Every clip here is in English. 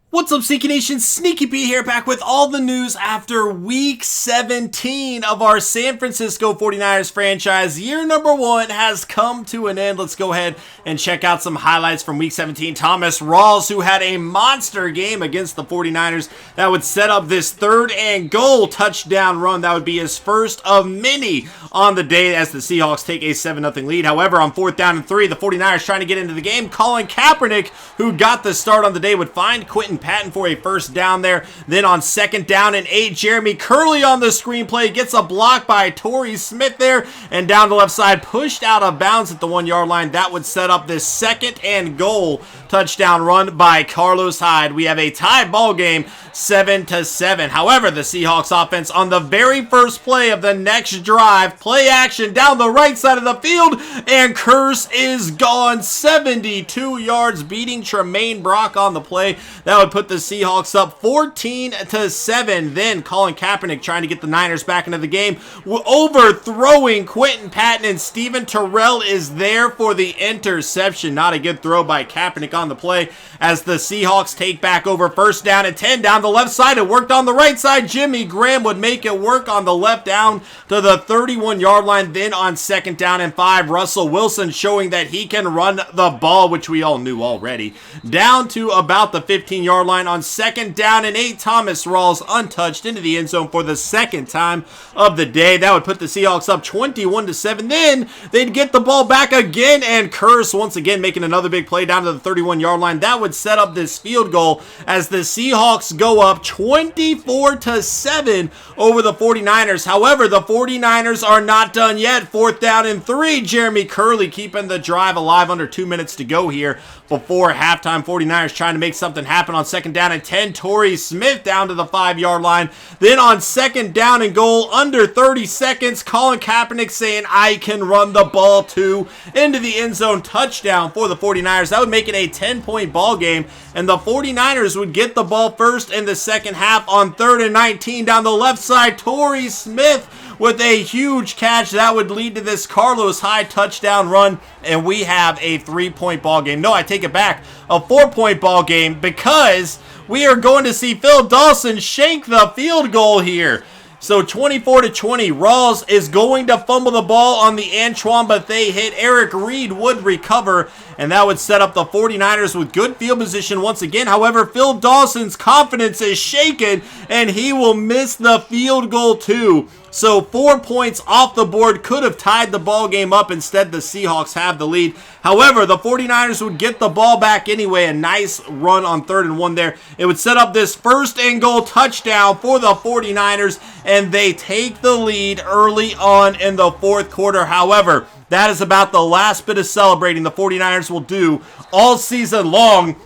What's up, SnEaKyNation? SnEaKy here, back with all the news after Week 17 of our San Francisco 49ers franchise. Year number 1 has come to an end. Let's go ahead and check out some highlights from Week 17. Thomas Rawls, who had a monster game against the 49ers that would set up this 3rd and goal touchdown run. That would be his first of many on the day as the Seahawks take a 7-0 lead. However, on 4th down and 3, the 49ers trying to get into the game. Colin Kaepernick, who got the start on the day, would find Quentin Patton for a first down there. Then on 2nd down and 8, Jeremy Curley on the screenplay gets a block by Torrey Smith there, and down the left side, pushed out of bounds at the 1-yard line. That would set up this 2nd and goal touchdown run by Carlos Hyde. We have a tied ball game, 7-7. However, the Seahawks offense on the very first play of the next drive, play action down the right side of the field, and Curse is gone. 72 yards, beating Tremaine Brock on the play. That would put the Seahawks up 14-7. Then Colin Kaepernick trying to get the Niners back into the game, overthrowing Quentin Patton, and Steven Terrell is there for the interception. Not a good throw by Kaepernick on the play as the Seahawks take back over 1st down and 10 down the left side. It worked on the right side. Jimmy Graham would make it work on the left down to the 31-yard line. Then on 2nd down and 5, Russell Wilson showing that he can run the ball, which we all knew already, down to about the 15-yard line. On 2nd down and 8, Thomas Rawls untouched into the end zone for the 2nd time of the day. That would put the Seahawks up 21-7. Then they'd get the ball back again, and Curse once again making another big play down to the 31-yard line. That would set up this field goal as the Seahawks go up 24-7 over the 49ers. However, the 49ers are not done yet. 4th down and 3, Jeremy Curley keeping the drive alive, under 2 minutes to go here before halftime. 49ers trying to make something happen on 2nd down and 10. Torrey Smith down to the 5-yard line. Then on 2nd down and goal, under 30 seconds, Colin Kaepernick saying, "I can run the ball too," into the end zone, touchdown for the 49ers. That would make it a 10-point ball game, and the 49ers would get the ball first in the second half. On 3rd and 19 down the left side, Torrey Smith with a huge catch that would lead to this Carlos Hyde touchdown run, and we have a 3-point ball game. No, I take it back, a 4-point ball game, because we are going to see Phil Dawson shank the field goal here. So 24-20, Rawls is going to fumble the ball on the Antoine Bethea hit. Eric Reed would recover, and that would set up the 49ers with good field position once again. However, Phil Dawson's confidence is shaken, and he will miss the field goal too. So 4 points off the board could have tied the ball game up. Instead, the Seahawks have the lead. However, the 49ers would get the ball back anyway. A nice run on 3rd and 1 there. It would set up this 1st and goal touchdown for the 49ers, and they take the lead early on in the 4th quarter. However, that is about the last bit of celebrating the 49ers will do all season long,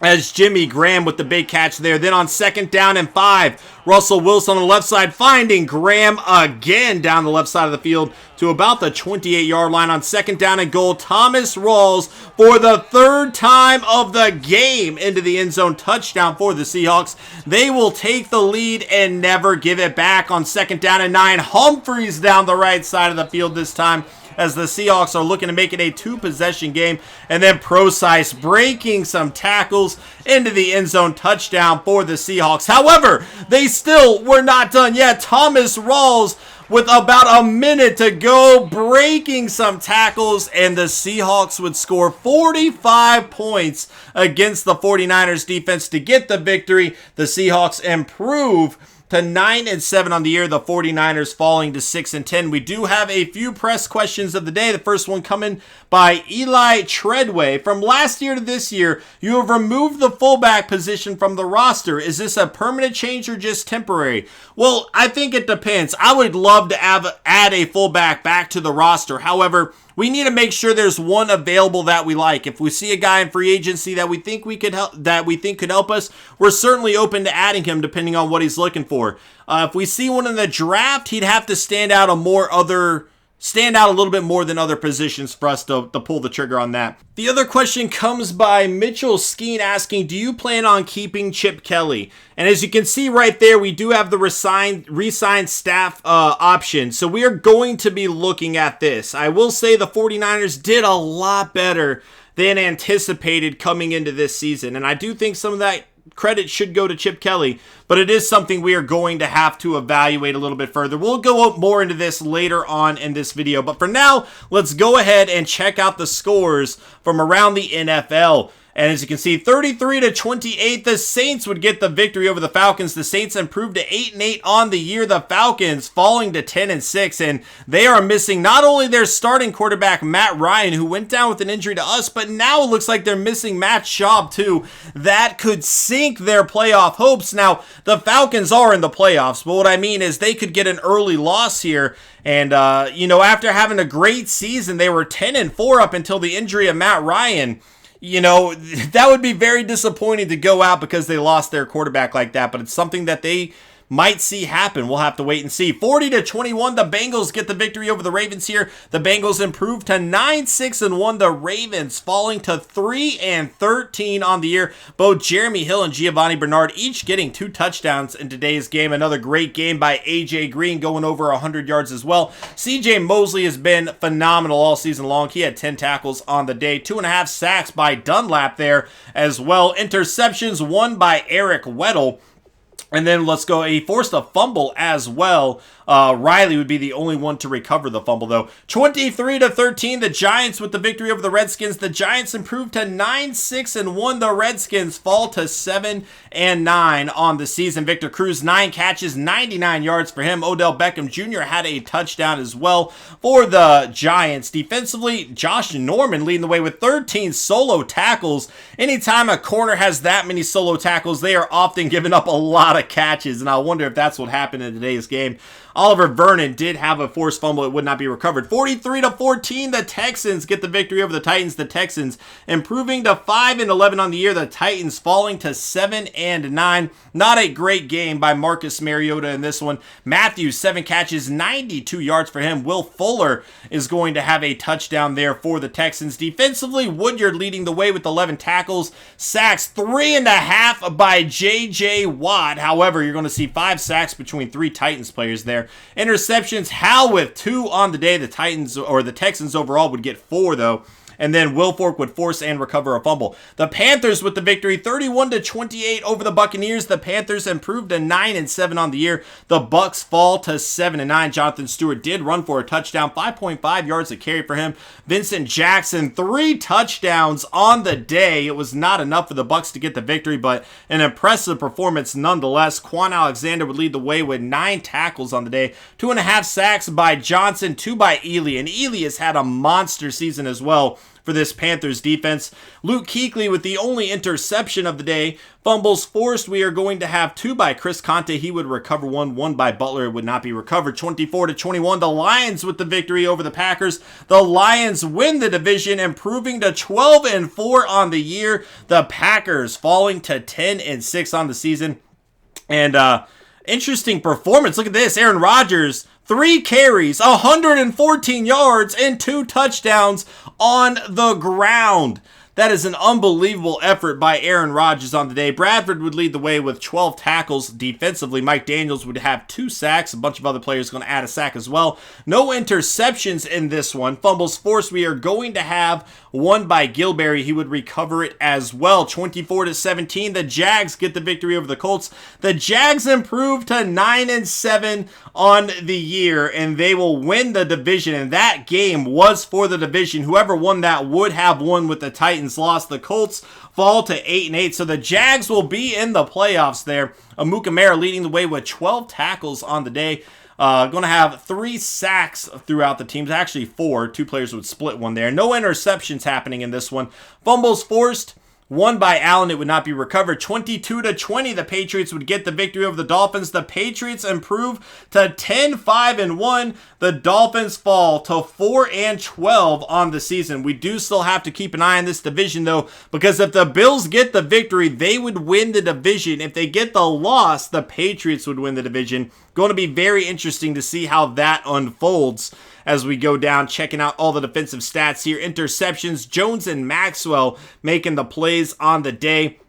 as Jimmy Graham with the big catch there. Then on 2nd down and 5, Russell Wilson on the left side finding Graham again down the left side of the field to about the 28-yard line. On 2nd down and goal, Thomas Rawls for the 3rd time of the game into the end zone, touchdown for the Seahawks. They will take the lead and never give it back. On 2nd down and 9, Humphries down the right side of the field this time, as the Seahawks are looking to make it a 2-possession game. And then Procise breaking some tackles into the end zone, touchdown for the Seahawks. However, they still were not done yet. Thomas Rawls with about a minute to go, breaking some tackles, and the Seahawks would score 45 points against the 49ers defense to get the victory. The Seahawks improve to 9-7 on the year, the 49ers falling to 6-10. We do have a few press questions of the day. The first one coming by Eli Treadway. From last year to this year, you have removed the fullback position from the roster. Is this a permanent change or just temporary? Well, I think it depends. I would love to add a fullback back to the roster. However, we need to make sure there's one available that we like. If we see a guy in free agency that we think could help us, we're certainly open to adding him depending on what he's looking for. If we see one in the draft, he'd have to stand out a little bit more than other positions for us to pull the trigger on that. The other question comes by Mitchell Skeen asking, do you plan on keeping Chip Kelly? And as you can see right there, we do have the re-signed staff option. So we are going to be looking at this. I will say the 49ers did a lot better than anticipated coming into this season. And I do think some of that credit should go to Chip Kelly, but it is something we are going to have to evaluate a little bit further. We'll go more into this later on in this video, but for now, let's go ahead and check out the scores from around the NFL. And as you can see, 33-28, the Saints would get the victory over the Falcons. The Saints improved to 8-8 on the year. The Falcons falling to 10-6, and they are missing not only their starting quarterback, Matt Ryan, who went down with an injury to us, but now it looks like they're missing Matt Schaub too. That could sink their playoff hopes. Now, the Falcons are in the playoffs, but what I mean is they could get an early loss here. And, after having a great season, they were 10-4 up until the injury of Matt Ryan. That would be very disappointing to go out because they lost their quarterback like that, but it's something that they might see happen. We'll have to wait and see. 40-21, the Bengals get the victory over the Ravens here. The Bengals improved to 9-6-1. The Ravens falling to 3-13 on the year. Both Jeremy Hill and Giovanni Bernard each getting 2 touchdowns in today's game. Another great game by AJ Green, going over 100 yards as well. CJ Mosley has been phenomenal all season long. He had 10 tackles on the day. 2.5 sacks by Dunlap there as well. Interceptions, 1 by Eric Weddle. And then let's go, he forced a fumble as well. Riley would be the only one to recover the fumble, though. 23-13, the Giants with the victory over the Redskins. The Giants improved to 9-6-1. The Redskins fall to 7-9 on the season. Victor Cruz, 9 catches, 99 yards for him. Odell Beckham Jr. had a touchdown as well for the Giants. Defensively, Josh Norman leading the way with 13 solo tackles. Anytime a corner has that many solo tackles, they are often giving up a lot of catches, and I wonder if that's what happened in today's game. Oliver Vernon did have a forced fumble. It would not be recovered. 43-14, the Texans get the victory over the Titans. The Texans improving to 5-11 on the year. The Titans falling to 7-9. Not a great game by Marcus Mariota in this one. Matthews, 7 catches, 92 yards for him. Will Fuller is going to have a touchdown there for the Texans. Defensively, Woodyard leading the way with 11 tackles. Sacks, 3.5 by J.J. Watt. However, you're going to see 5 sacks between 3 Titans players there. Interceptions, Hal with 2 on the day. The Texans overall would get 4 though. And then Wilfork would force and recover a fumble. The Panthers with the victory, 31-28 over the Buccaneers. The Panthers improved to 9-7 on the year. The Bucs fall to 7-9. Jonathan Stewart did run for a touchdown, 5.5 yards a carry for him. Vincent Jackson, 3 touchdowns on the day. It was not enough for the Bucs to get the victory, but an impressive performance nonetheless. Quan Alexander would lead the way with 9 tackles on the day. 2.5 sacks by Johnson, 2 by Ely. And Ely has had a monster season as well for this Panthers defense. Luke Kuechly with the only interception of the day. Fumbles forced, we are going to have 2 by Chris Conte. He would recover 1 by Butler. It would not be recovered. 24-21, the Lions with the victory over the Packers. The Lions win the division, improving to 12-4 on the year. The Packers falling to 10-6 on the season. And interesting performance. Look at this. Aaron Rodgers, 3 carries, 114 yards, and 2 touchdowns on the ground. That is an unbelievable effort by Aaron Rodgers on the day. Bradford would lead the way with 12 tackles defensively. Mike Daniels would have 2 sacks. A bunch of other players going to add a sack as well. No interceptions in this one. Fumbles forced, we are going to have 1 by Gilberry. He would recover it as well. 24-17, the Jags get the victory over the Colts. The Jags improve to 9-7 on the year, and they will win the division, and that game was for the division. Whoever won that would have won with the Titans loss. The Colts fall to 8-8, so the Jags will be in the playoffs there. Amukamara leading the way with 12 tackles on the day. Going to have 3 sacks throughout the teams. Actually 4. 2 players would split one there. No interceptions happening in this one. Fumbles forced, 1 by Allen. It would not be recovered. 22-20, the Patriots would get the victory over the Dolphins. The Patriots improve to 10-5-1. The Dolphins fall to 4-12 on the season. We do still have to keep an eye on this division, though, because if the Bills get the victory, they would win the division. If they get the loss, the Patriots would win the division. Going to be very interesting to see how that unfolds as we go down, checking out all the defensive stats here. Interceptions, Jones and Maxwell making the plays on the day.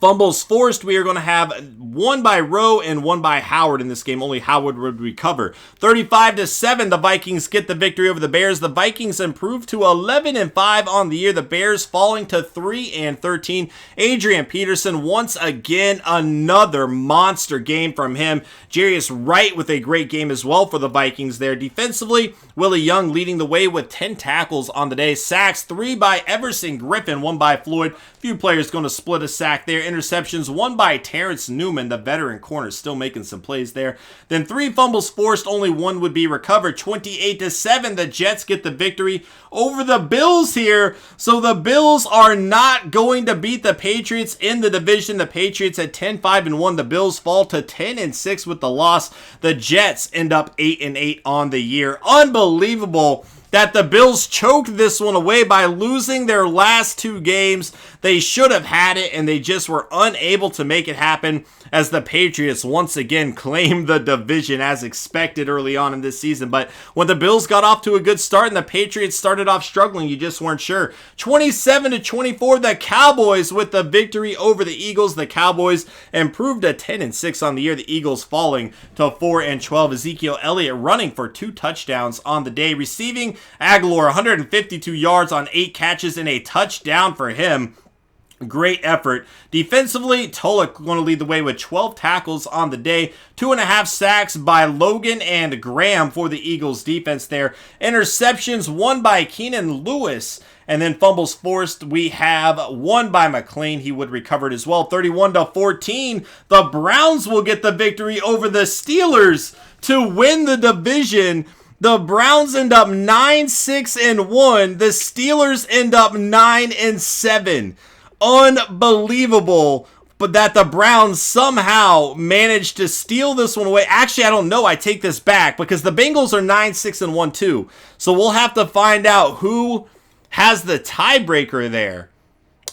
Fumbles forced, we are going to have one by Rowe and one by Howard in this game. Only Howard would recover. 35-7, the Vikings get the victory over the Bears. The Vikings improve to 11-5 on the year. The Bears falling to 3-13. Adrian Peterson, once again, another monster game from him. Jarius Wright with a great game as well for the Vikings there. Defensively, Willie Young leading the way with 10 tackles on the day. Sacks, 3 by Everson Griffin, 1 by Floyd. Few players going to split a sack there. Interceptions, 1 by Terrence Newman, the veteran corner, still making some plays there. Then 3 fumbles forced, only 1 would be recovered. 28-7, the Jets get the victory over the Bills here. So the Bills are not going to beat the Patriots in the division. The Patriots at 10-5-1. The Bills fall to 10-6 with the loss. The Jets end up 8-8 on the year. Unbelievable that the Bills choked this one away by losing their last 2 games. They should have had it, and they just were unable to make it happen as the Patriots once again claimed the division as expected early on in this season. But when the Bills got off to a good start and the Patriots started off struggling, you just weren't sure. 27-24, the Cowboys with the victory over the Eagles. The Cowboys improved to 10-6 on the year. The Eagles falling to 4-12. Ezekiel Elliott running for 2 touchdowns on the day. Receiving, Aguilar 152 yards on 8 catches and a touchdown for him. Great effort. Defensively, Tulloch going to lead the way with 12 tackles on the day. 2.5 sacks by Logan and Graham for the Eagles defense there. Interceptions, 1 by Keenan Lewis. And then fumbles forced, we have 1 by McLean. He would recover it as well. 31-14, the Browns will get the victory over the Steelers to win the division. The Browns end up 9-6-1. The Steelers end up 9-7. Unbelievable, but that the Browns somehow managed to steal this one away. Actually, I don't know. I take this back because the Bengals are 9-6-1 too. So we'll have to find out who has the tiebreaker there.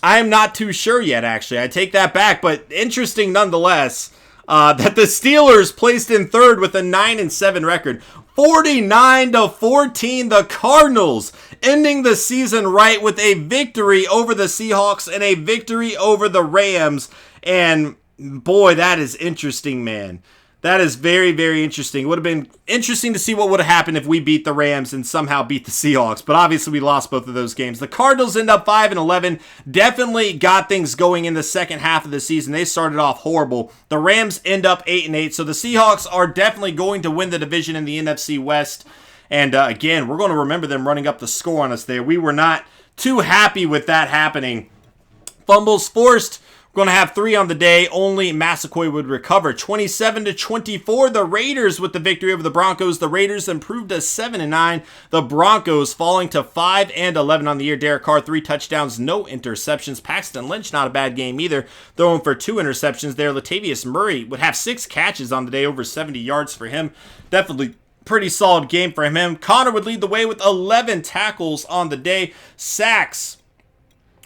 I am not too sure yet, actually. I take that back, but interesting nonetheless that the Steelers placed in third with a 9-7 record. 49-14, the Cardinals ending the season right with a victory over the Seahawks and a victory over the Rams. And boy, that is interesting, man. That is very, very interesting. It would have been interesting to see what would have happened if we beat the Rams and somehow beat the Seahawks. But obviously we lost both of those games. The Cardinals end up 5-11. Definitely got things going in the second half of the season. They started off horrible. The Rams end up 8-8. So the Seahawks are definitely going to win the division in the NFC West. And again, we're going to remember them running up the score on us there. We were not too happy with that happening. Fumbles forced. Going to have 3 on the day. Only Massaquoi would recover. 27-24, the Raiders with the victory over the Broncos. The Raiders improved to 7-9. The Broncos falling to 5-11 on the year. Derek Carr, 3 touchdowns, no interceptions. Paxton Lynch, not a bad game either, throwing for 2 interceptions there. Latavius Murray would have 6 catches on the day, over 70 yards for him. Definitely pretty solid game for him. Connor would lead the way with 11 tackles on the day. Sacks.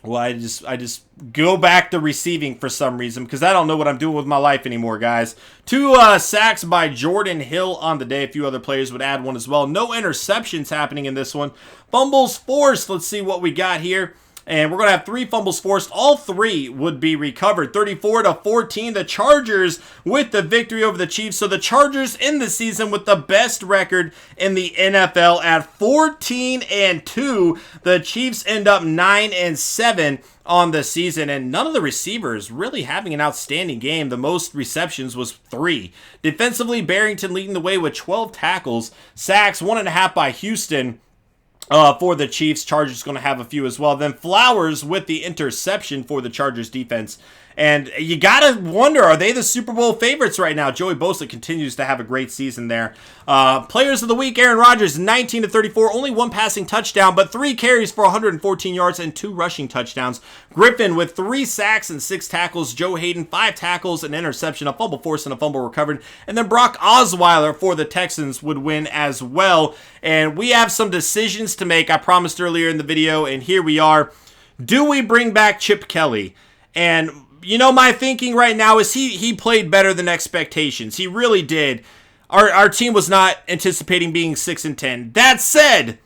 Well, I just go back to receiving for some reason because I don't know what I'm doing with my life anymore, guys. 2 sacks by Jordan Hill on the day. A few other players would add 1 as well. No interceptions happening in this one. Fumbles forced. Let's see what we got here. And we're going to have 3 fumbles forced. All 3 would be recovered. 34-14, the Chargers with the victory over the Chiefs. So the Chargers in the season with the best record in the NFL at 14-2. The Chiefs end up 9-7 on the season, and none of the receivers really having an outstanding game. The most receptions was 3. Defensively, Barrington leading the way with 12 tackles. Sacks, 1.5 by Houston. For the Chiefs. Chargers going to have a few as well. Then Flowers with the interception for the Chargers defense. And you got to wonder, are they the Super Bowl favorites right now? Joey Bosa continues to have a great season there. Players of the week, Aaron Rodgers, 19-34, only 1 passing touchdown, but 3 carries for 114 yards and 2 rushing touchdowns. Griffin with 3 sacks and 6 tackles. Joe Hayden, 5 tackles, an interception, a fumble forced, and a fumble recovered. And then Brock Osweiler for the Texans would win as well. And we have some decisions to make, I promised earlier in the video, and here we are. Do we bring back Chip Kelly? And you know, my thinking right now is he played better than expectations. He really did. Our team was not anticipating being 6-10. That said,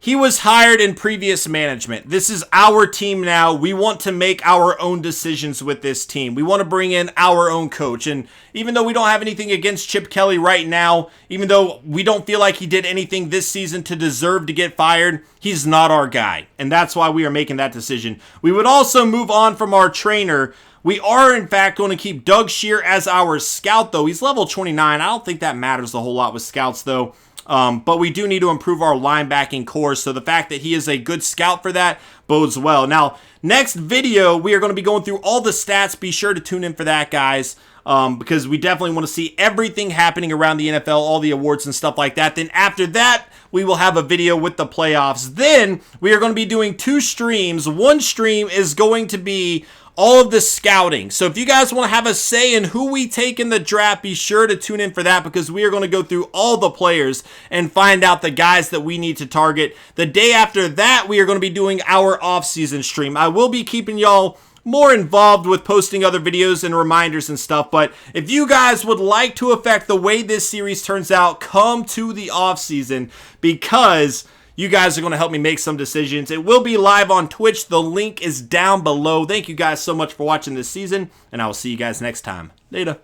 He was hired in previous management. This is our team now. We want to make our own decisions with this team. We want to bring in our own coach. And even though we don't have anything against Chip Kelly right now, even though we don't feel like he did anything this season to deserve to get fired, he's not our guy. And that's why we are making that decision. We would also move on from our trainer. We are, in fact, going to keep Doug Shear as our scout, though. He's level 29. I don't think that matters a whole lot with scouts, though. But we do need to improve our linebacking core, so the fact that he is a good scout for that bodes well. Now, next video, we are going to be going through all the stats. Be sure to tune in for that, guys, because we definitely want to see everything happening around the NFL, all the awards and stuff like that. Then after that, we will have a video with the playoffs. Then we are going to be doing 2 streams. One stream is going to be all of the scouting. So if you guys want to have a say in who we take in the draft, be sure to tune in for that, because we are going to go through all the players and find out the guys that we need to target. The day after that, we are going to be doing our off-season stream. I will be keeping y'all more involved with posting other videos and reminders and stuff, but if you guys would like to affect the way this series turns out, come to the off-season, because you guys are going to help me make some decisions. It will be live on Twitch. The link is down below. Thank you guys so much for watching this season, and I will see you guys next time. Later.